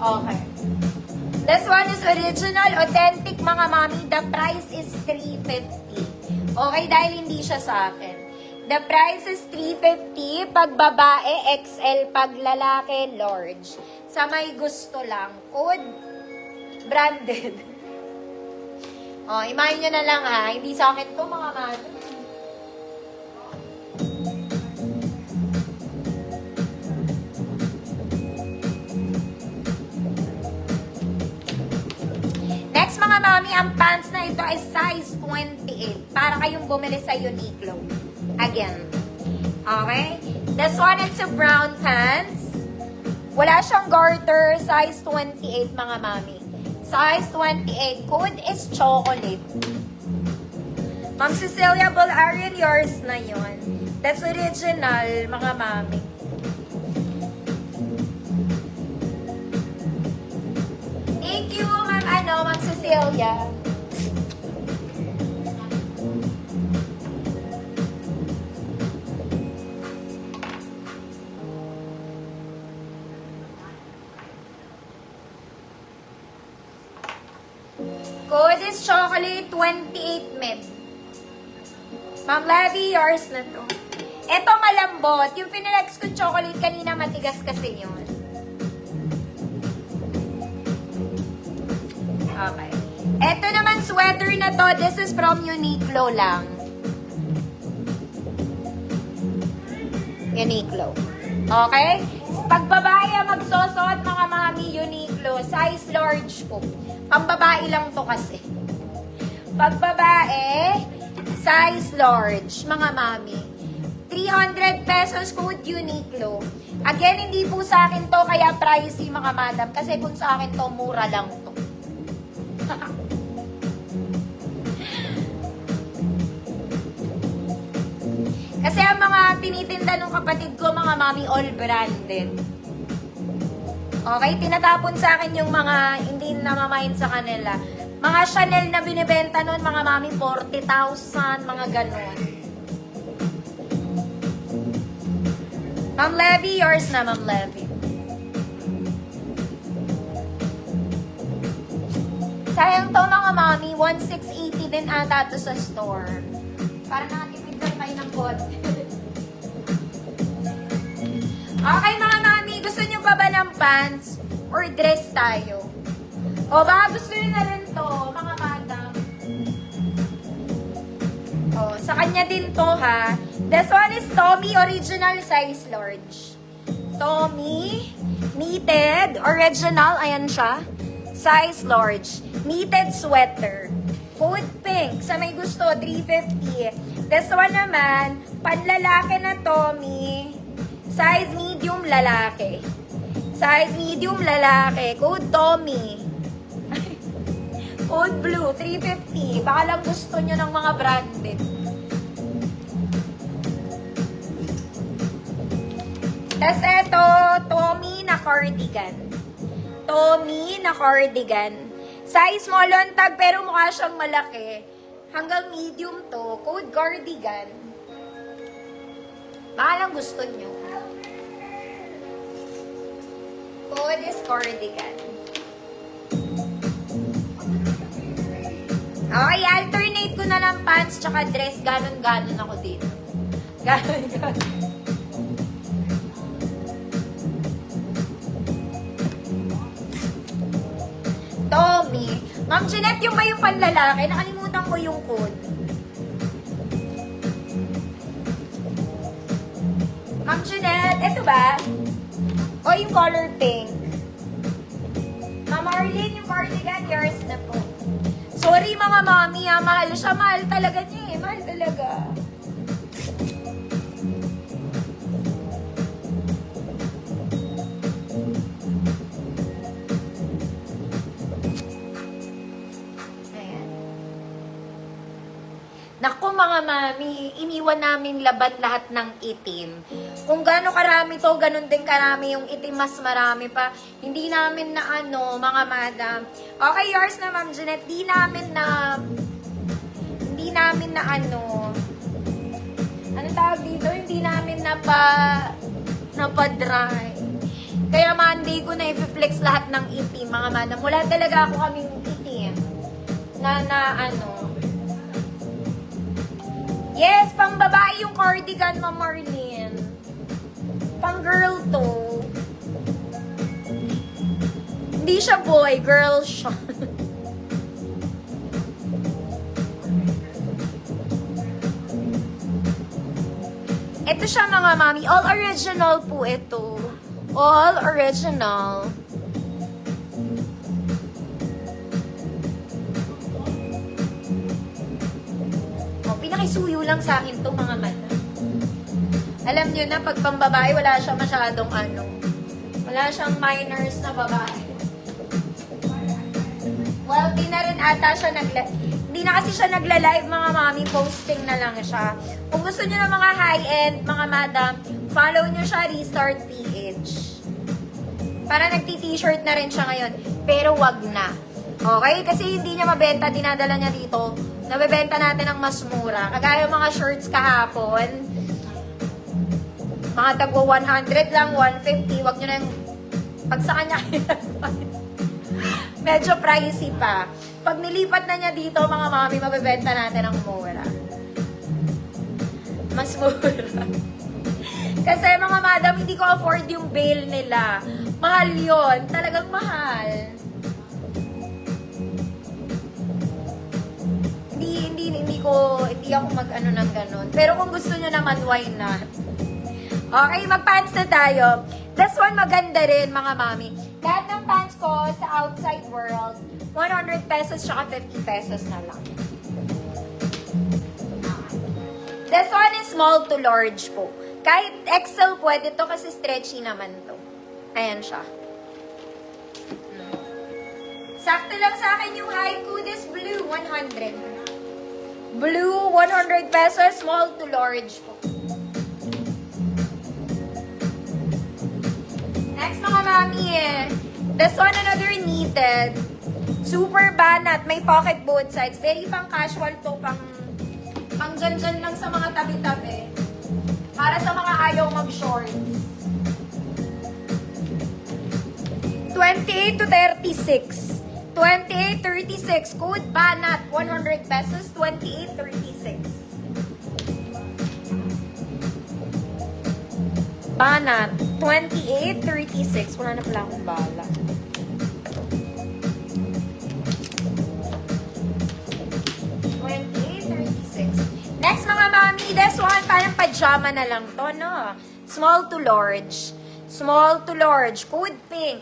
Okay. This one is original, authentic mga mami. The price is 350. Okay, dahil hindi siya sa akin. The price is 350. Pag babae, XL. Pag lalaki, large. Sa may gusto lang. Code, branded. Oh, imahin nyo na lang ha. Hindi sa akin to mga mami. Next mga mami, ang pants na ito ay size 28. Para kayong bumili sa Uniqlo. Again. Okay? This one, it's a brown pants. Wala siyang garter. Size 28 mga mami. Size 28. Code is chocolate. Ma'am Cecilia Bolarian, yours na yun. That's original, mga mami. Thank you, Ma'am Cecilia. Code is chocolate 28 mid. Ma'am Levy, yours na to. Ito malambot. Yung Finilex ko chocolate kanina matigas kasi yun. Okay. Ito naman sweater na to. This is from Uniqlo lang. Uniqlo. Okay? Pag babae ang magsusot, mga mami, Uniqlo. Size large po. Pang babae lang to kasi. Pag babae, size large, mga mami. 300 pesos code Uniqlo. Again, hindi po sa akin to kaya pricey mga madam. Kasi kung sa akin to, mura lang to. Kasi ang mga tinitinda ng kapatid ko, mga mami, all branded. Okay, tinatapon sa akin yung mga hindi namamain sa kanila. Mga Chanel na binibenta nun, mga mami, 40,000, mga ganon. Ma'am Levy, yours na, Ma'am Levy. Sayang to, mga mami, 1,680 din ata to sa store. Para nakatipid lang tayo ng konti. Okay, mga mami, gusto nyo ba ng pants or dress tayo? O baka gusto nyo na rin to, mga madam. O, sa kanya din to ha. This one is Tommy original size large. Tommy, knitted, original, ayan siya. Size large. Knitted sweater. Code pink, sa may gusto, 350. This one naman, panlalaki na Tommy. Size medium lalaki. Size medium lalaki. Code Tommy. Code blue, 350. Baka lang gusto nyo ng mga branded. Tapos eto, Tommy na cardigan. Tommy na cardigan. Size small on tag pero mukha siyang malaki. Hanggang medium to. Code cardigan. Baka lang gusto nyo. Code is cardigan. Okay, alternate ko na ng pants tsaka dress. Ganon-ganon ako dito. Ganon-ganon. Tommy. Ma'am Jeanette, yung ba yung panlalaki? Nakalimutan ko yung code. Ma'am Jeanette, eto ba? O yung color pink. Ma'am Arlene, yung cardigan, yours na po. Sorry mga mami, ha. Mahal siya. Mahal talaga niya eh. Mahal talaga. Naku mga mami, iniwan namin laban lahat ng itim. Kung gaano karami to, ganun din karami yung itim, mas marami pa. Hindi namin na ano, mga madam. Okay, yours na Ma'am Jeanette. Hindi namin na ano, ano tawag dito? Hindi namin napa-dry. Kaya Monday ko na i-flex lahat ng itim, mga madam. Wala talaga ako kaming itim. Na ano. Yes, pang babae yung cardigan, Ma'am Marlene. Pang girl to. Hindi siya boy, girl siya. Ito siya mga mami. All original po ito. All original. Oh, pinakisuyo lang sa akin to mga mata. Alam nyo na, pag pambabae, wala siya masyadong ano. Wala siyang minors na babae. Well, di na rin ata siya Hindi na kasi siya nagla-live mga mami, posting na lang siya. Kung gusto niyo ng mga high-end, mga madam, follow niyo siya, Restart PH. Para nagti-t-shirt na rin siya ngayon. Pero wag na. Okay? Kasi hindi niya mabenta, dinadala niya dito. Nabebenta natin ng mas mura. Kagaya mga shirts kahapon, mga tagwa 100 lang, 150. Wag niyo na yung pag sa kanya medyo pricey pa. Pag nilipat na niya dito, mga mami, mabebenta natin ng mura. Mas mura. Kasi mga madam, hindi ko afford yung bail nila. Mahal yon, talagang mahal. Hindi ako mag-ano ng ganun. Pero kung gusto nyo naman, why not? Okay, mag-pants na tayo. This one maganda rin, mga mami. Lahat ng pants ko sa outside world, 100 pesos tsaka 50 pesos na lang. This one is small to large po. Kahit XL pwede to kasi stretchy naman to. Ayan siya. Sakto lang sa akin yung height ko. This blue, 100. Blue, 100 pesos. Small to large po. Next mga mami this one another knitted. Super banat. May pocket both sides. Very pang casual to. Pang dyan lang sa mga tabi-tabi. Para sa mga ayaw mag-short. 28 to 36. 28.36. Code banat. 100 pesos. 28.36. Banat. 28.36. Wala na pala akong bala. Next mga mami, this one parang pajama na lang to, no? Small to large. Small to large. Code pink.